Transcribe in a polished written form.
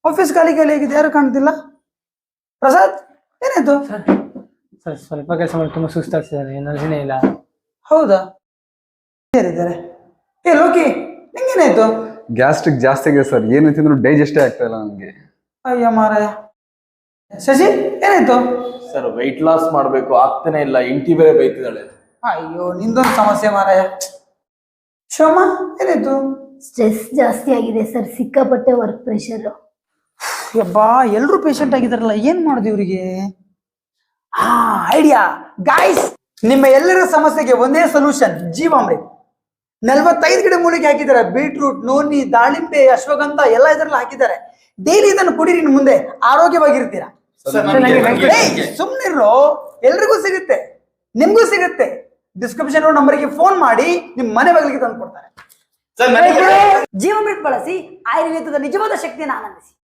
Office ಖಾಲಿ ಆಗಿದೆ, ಯಾರು ಕಾಣ್ತಿಲ್ಲ. ಪ್ರಸಾದ್ ಏನಾಯ್ತು? ಸರ್ ಸ್ವಲ್ಪ ಕೆಲಸ ಮಾಡಿ ತುಂಬಾ ಸುಸ್ತಾಗ್ತಿದ್ದಾರೆ, ಎನರ್ಜಿನೇ ಇಲ್ಲ. ಹೌದಾ, ಯಾರಿದ್ದಾರೆ? ಏ ಲೋಕಿ, ನಿಂಗೇನಾಯ್ತು? ಗ್ಯಾಸ್ಟ್ರಿಕ್ ಜಾಸ್ತಿ ಆಗಿದೆ ಸರ್, ಏನು ತಿಂದ್ರು ಡೈಜೆಸ್ಟೇ ಆಗ್ತಾ ಇಲ್ಲ ನನಗೆ. ಅಯ್ಯ ಮಾರಾಯ. ಶಶಿ ಏನಾಯ್ತು? ಸರ್ ವೆಯ್ಟ್ ಲಾಸ್ ಮಾಡ್ಬೇಕು, ಆಗ್ತಾನೆ ಇಲ್ಲ. ಇಂಟಿ ಬೇರೆ ಬೈತಿದ್ದಾಳೆ. ಅಯ್ಯೋ ನಿಂದೊಂದು ಸಮಸ್ಯೆ ಮಾರಾಯ. ಶಿವಮ್ಮ ಏನಾಯ್ತು? ಸ್ಟ್ರೆಸ್ ಜಾಸ್ತಿ ಆಗಿದೆ ಸರ್, ಸಿಕ್ಕಾಪಟ್ಟೆ ವರ್ಕ್ ಪ್ರೆಷರ್. ಯಬ್ಬಾ, ಎಲ್ರು ಪೇಷಂಟ್ ಆಗಿದಾರಲ್ಲ, ಏನ್ ಮಾಡುದು ಇವ್ರಿಗೆ? ಐಡಿಯಾ ಗಾಯ್ಸ್, ನಿಮ್ಮ ಎಲ್ಲರ ಸಮಸ್ಯೆಗೆ ಒಂದೇ ಸೊಲ್ಯೂಷನ್, ಜೀವಾಮೃತ. 45 ಗಿಡ ಮೂಲಿಕೆ ಹಾಕಿದ್ದಾರೆ. ಬೀಟ್ರೂಟ್, ನೋನಿ, ದಾಳಿಂಬೆ, ಅಶ್ವಗಂಧ ಎಲ್ಲ ಇದರಲ್ಲಿ ಹಾಕಿದ್ದಾರೆ. ಡೈಲಿ ಇದನ್ನು ಕುಡೀರಿ, ಮುಂದೆ ಆರೋಗ್ಯವಾಗಿರ್ತೀರಾ. ಸುಮ್ನಿರೋ, ಎಲ್ರಿಗೂ ಸಿಗುತ್ತೆ, ನಿಮ್ಗೂ ಸಿಗುತ್ತೆ. ಡಿಸ್ಕ್ರಿಪ್ಷನ್ ನಂಬರ್ಗೆ ಫೋನ್ ಮಾಡಿ ನಿಮ್ ಮನೆ ಬಾಗಿಲಿಗೆ ತಂದು ಕೊಡ್ತಾರೆ. ಜೀವಾಮೃತ ಬಳಸಿ ಆಯುರ್ವೇದದ ನಿಜವಾದ ಶಕ್ತಿಯನ್ನು ಆನಂದಿಸಿ.